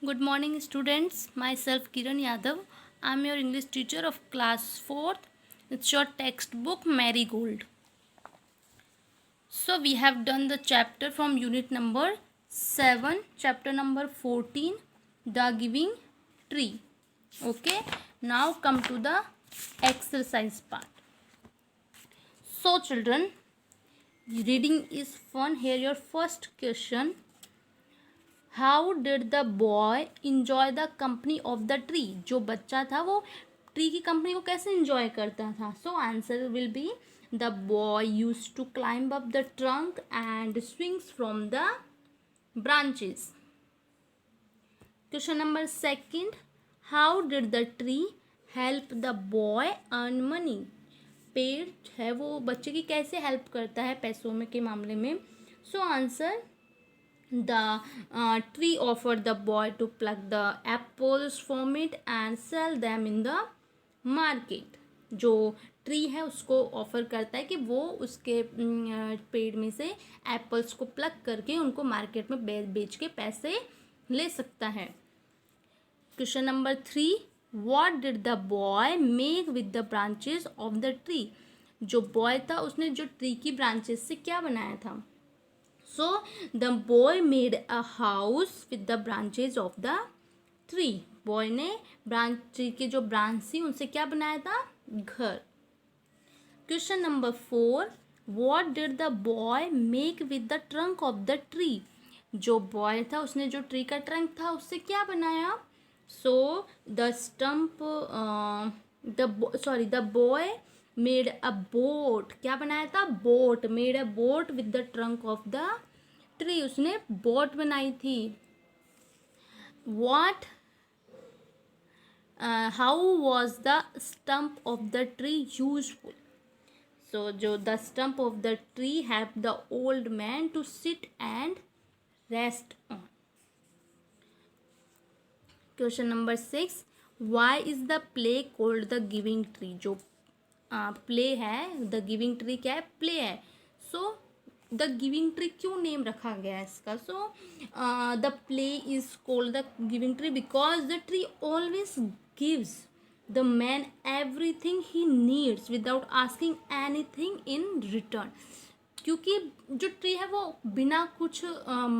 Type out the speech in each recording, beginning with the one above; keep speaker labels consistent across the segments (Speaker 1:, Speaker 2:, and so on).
Speaker 1: Good morning, students. Myself Kiran Yadav. I'm your English teacher of class 4th. It's your textbook Marigold. So, we have done the chapter from unit number 7, chapter number 14, The Giving Tree. Okay, now come to the exercise part. So, children, reading is fun. Here, your first question. How did the boy enjoy the company of the tree. जो बच्चा था वो tree की company को कैसे enjoy करता था. So answer will be the boy use to climb up the trunk and swings from the branches. Question number second. How did the tree help the boy earn money. पेड़ है वो बच्चे की कैसे हेल्प करता है पैसों में के मामले में. So answer the tree offered the boy to pluck the apples from it and sell them in the market. जो ट्री है उसको ऑफर करता है कि वो उसके पेड़ में से एप्पल्स को प्लक करके उनको मार्केट में बेच के पैसे ले सकता है. Question number 3. What did the boy make with the branches of the tree. जो बॉय था उसने जो ट्री की ब्रांचेस से क्या बनाया था. So the boy made a house with the branches of the tree. Boy ने ट्री के जो ब्रांच थी उनसे क्या बनाया था. घर. Question number 4. What did the boy make with the trunk of the tree. जो बॉय था उसने जो ट्री का ट्रंक था उससे क्या बनाया. So the stump the boy made a boat. क्या बनाया था. Boat. Made a boat with the trunk of the tree. उसने बोट बनाई थी. What how was the stump of the tree useful. So जो the stump of the tree help the old man to sit and rest on. Question number 6. Why is the play called the giving tree. जो play है the giving tree क्या है. Play है. So the giving tree क्यों name रखा गया है इसका. So the play is called the giving tree because the tree always gives the man everything he needs without asking anything in return. क्योंकि जो ट्री है वो बिना कुछ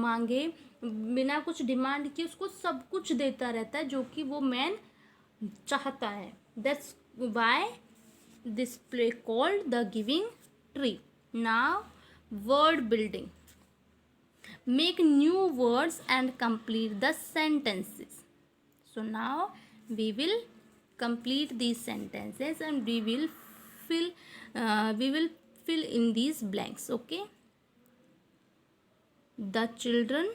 Speaker 1: मांगे बिना कुछ डिमांड किए उसको सब कुछ देता रहता है जो कि वो मैन चाहता है. That's why this play called the giving tree. Now word building. Make new words and complete the sentences. So now we will complete these sentences and we will fill in these blanks. Okay. The children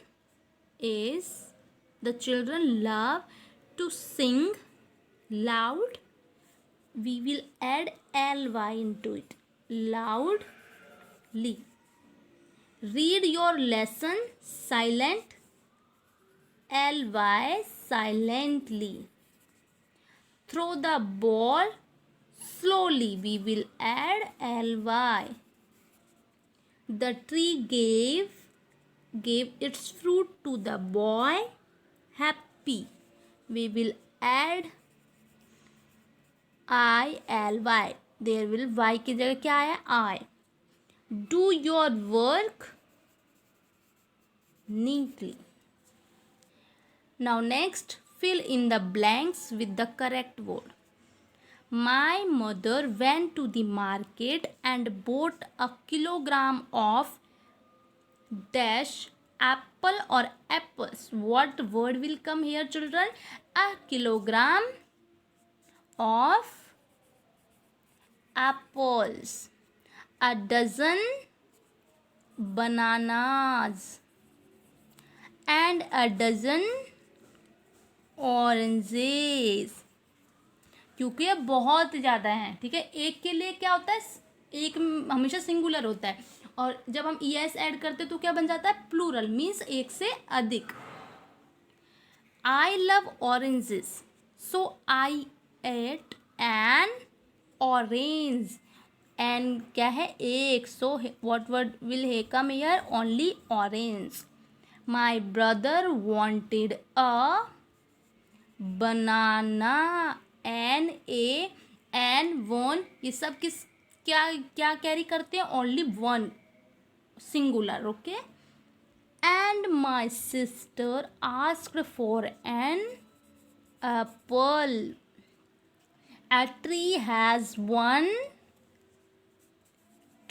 Speaker 1: love to sing loud. We will add ly into it. Loudly. Read your lesson silent. Ly silently. Throw the ball slowly. We will add ly. The tree gave its fruit to the boy happy. We will add ly. There will y की जगह क्या आया. I. Do your work neatly. Now next, fill in the blanks with the correct word. My mother went to the market and bought a kilogram of dash apple or apples. What word will come here, children. A kilogram of apples. A dozen bananas and a dozen oranges. क्योंकि ये बहुत ज़्यादा हैं. ठीक है. एक के लिए क्या होता है. एक हमेशा सिंगुलर होता है और जब हम es ऐड करते तो क्या बन जाता है. प्लूरल. मीन्स एक से अधिक. I love oranges. So I ate an orange. And क्या है. एक. So what word will come here. Only orange. My brother wanted a banana, NAN 1, ये सब किस क्या क्या कैरी करते हैं? Only one, singular. Okay. And my sister asked for an apple. A tree has one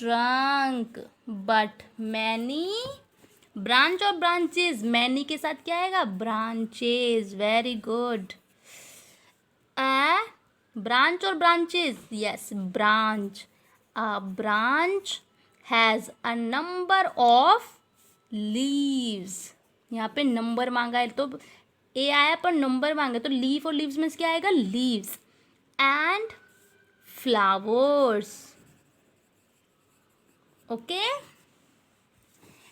Speaker 1: trunk but many branch और branches. many के साथ क्या आएगा? branches. very good. A branch or branches? yes, branch. A branch has a number of leaves. यहाँ पे number मांगा है तो ए आया पर नंबर मांगा तो लीफ और लीव्स में क्या आएगा? Leaves. And flowers. okay.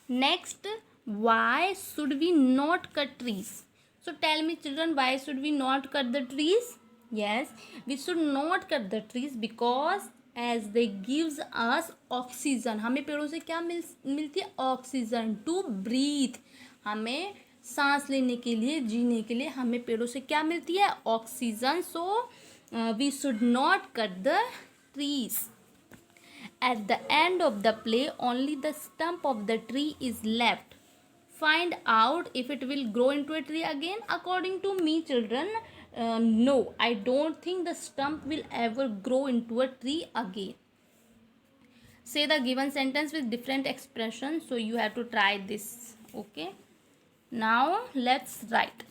Speaker 1: next, why should we not cut trees? so tell me children, why should we not cut the trees? yes, we should not cut the trees because as they gives us oxygen. हमें पेड़ों से क्या मिलती है? Oxygen. To breathe, हमें सांस लेने के लिए, जीने के लिए हमें पेड़ों से क्या मिलती है? Oxygen. So we should not cut the trees. At the end of the play, only the stump of the tree is left. Find out if it will grow into a tree again. According to me, children, no, I don't think the stump will ever grow into a tree again. Say the given sentence with different expressions. So you have to try this. Okay. Now let's write.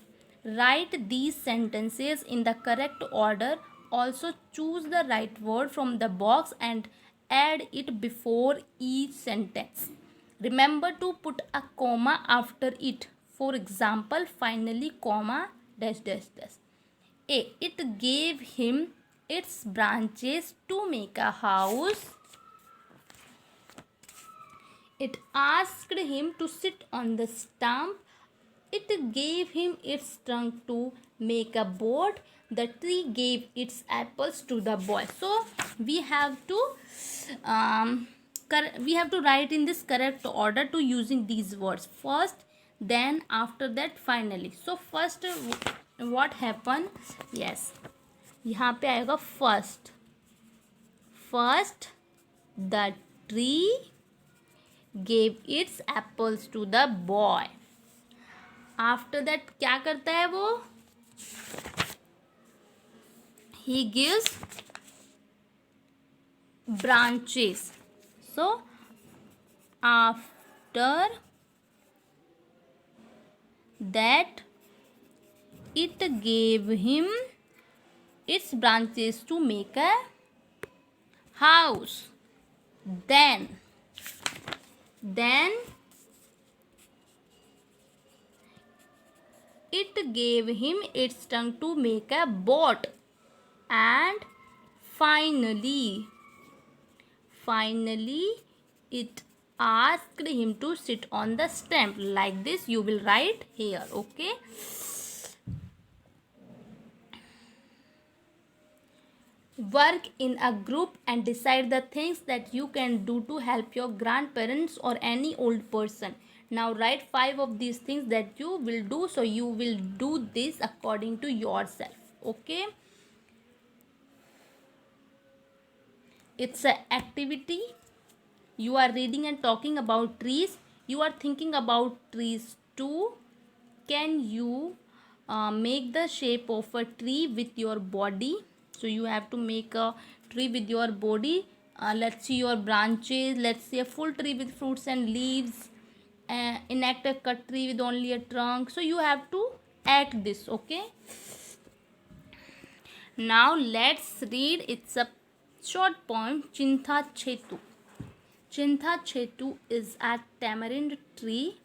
Speaker 1: Write these sentences in the correct order. Also choose the right word from the box and add it before each sentence. Remember to put a comma after it. For example, finally, comma, dash, dash, dash. A. It gave him its branches to make a house. It asked him to sit on the stump. It gave him its trunk to make a boat. The tree gave its apples to the boy. So we have to write in this correct order to using these words. First, then, after that, finally. So first, what happened? yes, यहाँ पे आएगा first. First, the tree gave its apples to the boy. After that क्या करता है वो? He gives branches. So after that it gave him its branches to make a house. Then it gave him its tongue to make a boat. And finally it asked him to sit on the stump. Like this you will write here. Okay. Work in a group and decide the things that you can do to help your grandparents or any old person. Now write 5 of these things that you will do. So you will do this according to yourself. Okay. It's an activity. You are reading and talking about trees. You are thinking about trees too. Can you make the shape of a tree with your body? So you have to make a tree with your body. Let's see your branches. Let's see a full tree with fruits and leaves. Enact a cut tree with only a trunk. So you have to act this. Okay. Now let's read. It's a short poem. Chintha Chetu. Chintha Chetu is a tamarind tree.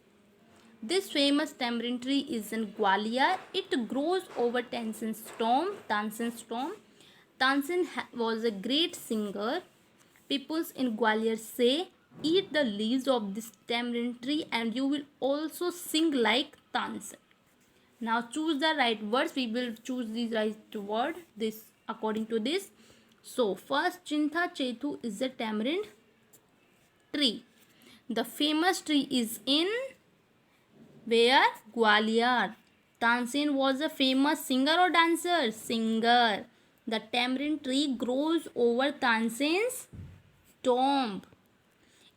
Speaker 1: This famous tamarind tree is in Gwalior. It grows over Tansin Storm. Tansin was a great singer. People in Gwalior say, eat the leaves of this tamarind tree and you will also sing like Tansin. Now choose the right words. We will choose the right word this according to this. So first, Chintha Chetu is a tamarind tree. The famous tree is in where? Gwalior. Tansen was a famous singer or dancer? Singer. The tamarind tree grows over Tansen's tomb.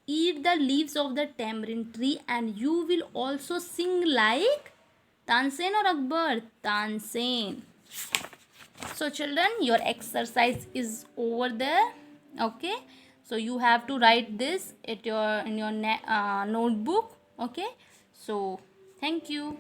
Speaker 1: Eat the leaves of the tamarind tree and you will also sing like Tansen or Akbar? Tansen. So children, your exercise is over there. Okay, so you have to write this at your in your notebook. Okay, so thank you.